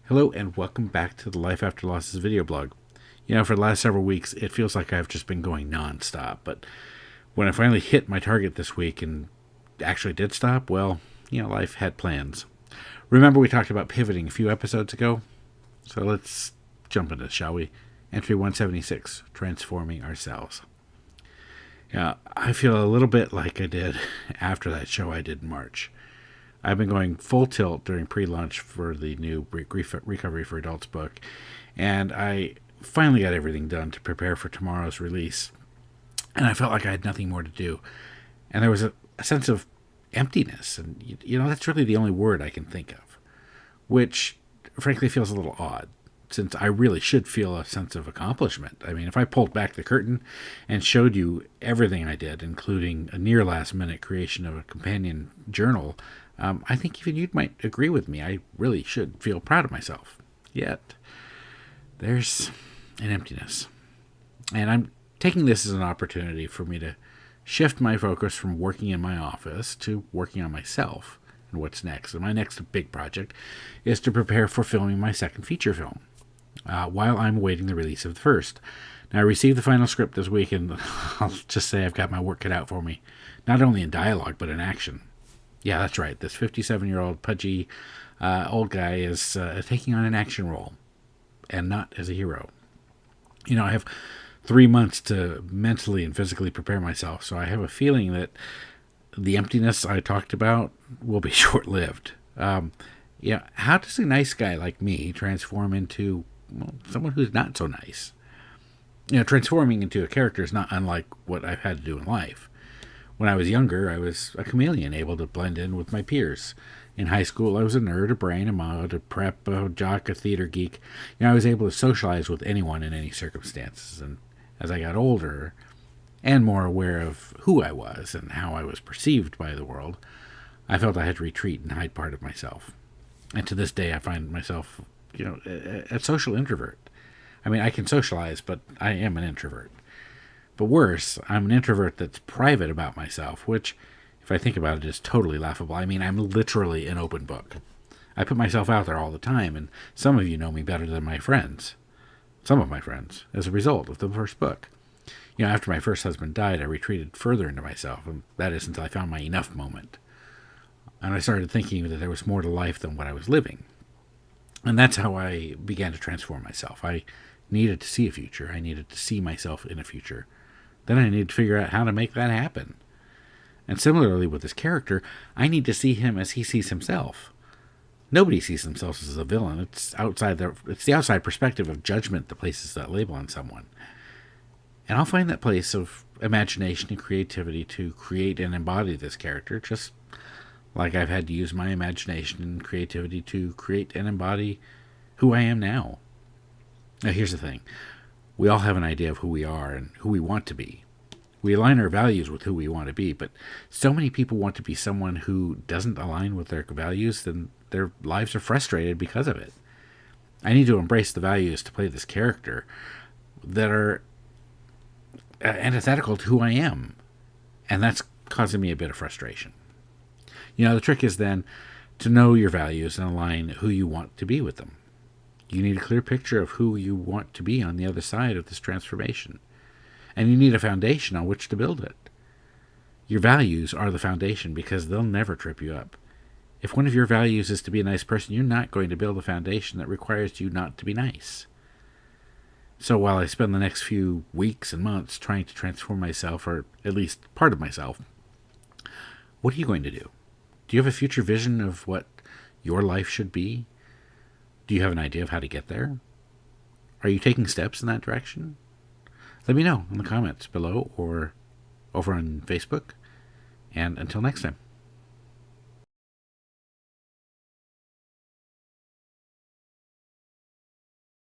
Hello and welcome back to the Life After Losses video blog. For the last several weeks, it feels like I've just been going non-stop, but when I finally hit my target this week and actually did stop, well, life had plans. Remember we talked about pivoting a few episodes ago? So let's jump into this, shall we? Entry 176, Transforming Ourselves. I feel a little bit like I did after that show I did in March. I've been going full tilt during pre-launch for the new Recovery for Adults book, and I finally got everything done to prepare for tomorrow's release, and I felt like I had nothing more to do. And there was a sense of emptiness, and that's really the only word I can think of, which frankly feels a little odd, since I really should feel a sense of accomplishment. I mean, if I pulled back the curtain and showed you everything I did, including a near last-minute creation of a companion journal, I think even you might agree with me. I really should feel proud of myself. Yet, there's an emptiness. And I'm taking this as an opportunity for me to shift my focus from working in my office to working on myself and what's next. And my next big project is to prepare for filming my second feature film, while I'm awaiting the release of the first. Now, I received the final script this week, and I'll just say I've got my work cut out for me, not only in dialogue, but in action. Yeah, that's right. This 57-year-old pudgy old guy is taking on an action role, and not as a hero. I have 3 months to mentally and physically prepare myself, so I have a feeling that the emptiness I talked about will be short-lived. How does a nice guy like me transform into someone who's not so nice? Transforming into a character is not unlike what I've had to do in life. When I was younger, I was a chameleon, able to blend in with my peers. In high school, I was a nerd, a brain, a mod, a prep, a jock, a theater geek. I was able to socialize with anyone in any circumstances. And as I got older and more aware of who I was and how I was perceived by the world, I felt I had to retreat and hide part of myself. And to this day, I find myself, a social introvert. I mean, I can socialize, but I am an introvert. But worse, I'm an introvert that's private about myself, which, if I think about it, is totally laughable. I mean, I'm literally an open book. I put myself out there all the time, and some of you know me better than my friends. Some of my friends, as a result of the first book. After my first husband died, I retreated further into myself, and that is until I found my enough moment. And I started thinking that there was more to life than what I was living. And that's how I began to transform myself. I needed to see a future. I needed to see myself in a future. Then I need to figure out how to make that happen. And similarly with this character, I need to see him as he sees himself. Nobody sees themselves as a villain. It's the outside perspective of judgment that places that label on someone. And I'll find that place of imagination and creativity to create and embody this character, just like I've had to use my imagination and creativity to create and embody who I am now. Now, here's the thing. We all have an idea of who we are and who we want to be. We align our values with who we want to be, but so many people want to be someone who doesn't align with their values, then their lives are frustrated because of it. I need to embrace the values to play this character that are antithetical to who I am, and that's causing me a bit of frustration. The trick is then to know your values and align who you want to be with them. You need a clear picture of who you want to be on the other side of this transformation. And you need a foundation on which to build it. Your values are the foundation because they'll never trip you up. If one of your values is to be a nice person, you're not going to build a foundation that requires you not to be nice. So while I spend the next few weeks and months trying to transform myself, or at least part of myself, what are you going to do? Do you have a future vision of what your life should be? Do you have an idea of how to get there? Are you taking steps in that direction? Let me know in the comments below or over on Facebook. And until next time.